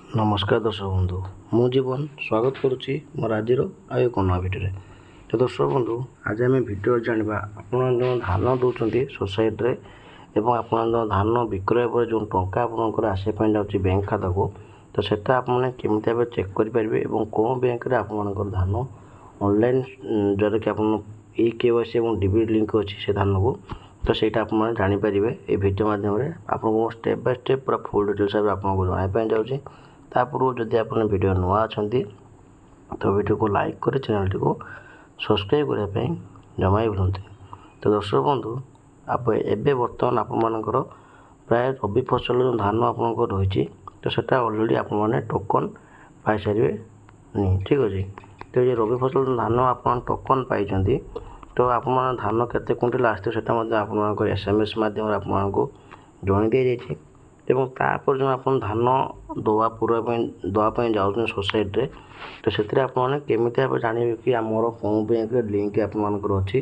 नमस्कार दर्शक बंधु मु जीवन स्वागत करुच्ची मोर आज एक नवा भिडियो। तो दर्शक बंधु आज आम भिडियो जाना आप धान दौरान सोसाइटी रे एवं आप धान विक्रय पर जो टंका आपंकर आसापी जाऊँगी बैंक खाता को तो सेटा आपने केमी भाव चेक करेंगे और कौन बैंक में आपर धान ऑनलाइन जरा कि आप KYC और डीबीटी लिंक अच्छी से धान को तो सहीटा आप जानीपर ये भिडियो मध्यम आपको स्टेप बाय स्टेप पूरा फुल डिटेल्स आपको जनापी जाऊँगी। तापर जदि आप वीडियो नुआ अच्छा तो वीडियो को लाइक कर चैनल को सब्सक्राइब करने जमा ही भूलते। तो दर्शक बंधु आप एबे बर्तमान आपर प्राय रबी फसल जो धान आप रही तो सेटा ऑलरेडी आप टोकन पाई सारे नहीं ठीक अच्छे। तो ये रबी फसल धान आप टोकन पाई तो आप धान केते क्विंटाल आसते आप SMS माध्यम आपको जन दी जाइए एवं तापर जो आप धान दवापाई जाऊँ सोसाइटी तो से केमी भाव जानवे कि आमर कौन बैंक लिंक आपर अच्छी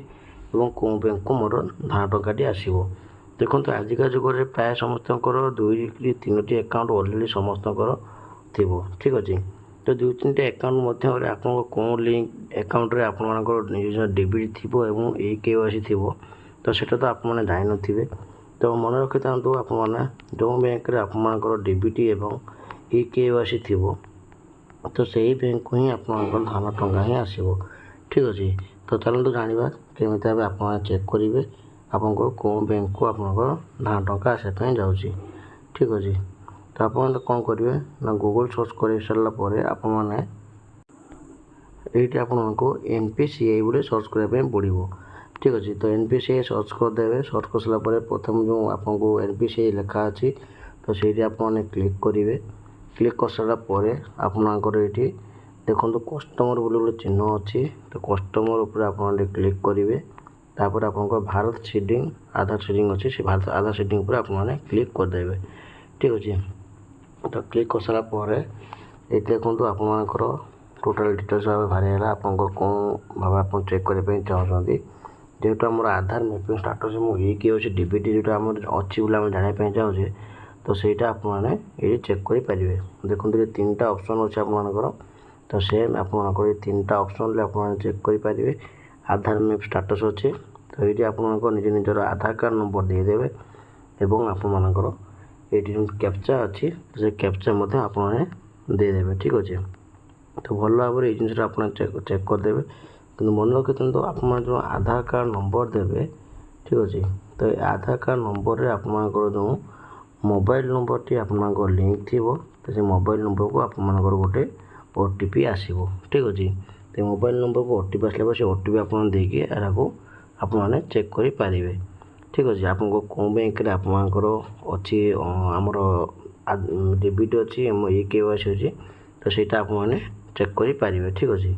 और कौन बैंक को मोर धान टंकाटी आसो। देखो आजिका जुगे प्राय समस्त 2-3 एकाउंट ऑलरेडी समस्त थी ठीक अच्छे। तो 2-3 एकाउंट मध्य आप कौन लिंक एकाउंट आपर निज डीबीटी थी और KYC थी तो सेटा तो आप जान थे। तो मन रखी था आप जो बैंक रे आपर डीबीटी एवं KYC थी तो सही बैंक को ही आप धान टंका ही आसो ठीक अच्छे। तो चलते जाना केमी भाव आप चेक करेंगे आपको कौन बैंक को आप धान टंका आसापी जाऊँगी ठीक अच्छे। तो आप कौन करेंगे ना गूगल सर्च कर सारापर आपने आपको NPCI बोले सर्च करने पड़ो ठीक अच्छे। तो NPCI सर्च करदे सर्च कर सारापर प्रथम जो आपको NPCI लिखा अच्छी तो सही आपने क्लिक करेंगे। क्लिक कर सारापर आपंकर ये देखो कस्टमर बोले गोटे चिन्ह अच्छी तो कस्टमर उपर आप क्लिक करेंगे। तापर आपंकर भारत सीडिंग आधार सीडिंग अच्छी से भारत आधार सीडिंग पर आपने क्लिक करदे ठीक अच्छे। तो क्लिक कर सारापर ये देखो आपर टोटाल डिटेल्स भाव बाहर आपको कौन भाव आप चेक करने चाहते जेहेतु आम आधार मैपिंग स्टाटस मुझे KYC डीबीटी जो आम अच्छी बोले जानापी चाहूँगे तो सहीटा आपने ये चेक करेंगे। देखो ये 3टा ऑप्शन अच्छे आपर तो सेम आपको 3टा ऑप्शन आप चेक करेंगे। आधार मैप स्टाटस अच्छे तो ये आपको निज निजर आधार कार्ड नंबर देदेवे और आपर ये कैप्चा अच्छी तो से कैप्चा आपने देदेवे ठीक अच्छे। तो भल भाव ये जिन आप चेक करदे कि मन रखी था आप जो आधार कार्ड नंबर देवे ठीक अच्छे। तो आधार कार्ड नंबर रे आपंकर जो मोबाइल नंबर टी आप लिंक थी तो से मोबाइल नंबर को आपर गोटे OTP आसो ठीक अच्छे। तो मोबाइल नंबर को OTP आसला से OTP आपको आपने चेक करेंगे ठीक अच्छे। आपको कौन बैंक रे आपर अच्छी आमर डीबीटी अच्छी KYC अच्छी तो सहीटा आपने चेक करेंगे ठीक अच्छे।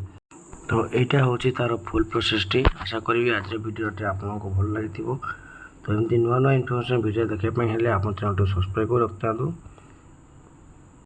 तो यहाँ हूँ तार फुल प्रोसेस टी आशा करी आज भिडियोटी आपको भल लगी। तो एमती नुआ नुआ इनफर्मेशन भिडियो देखापी आप चैनल सब्सक्राइब कर रखता।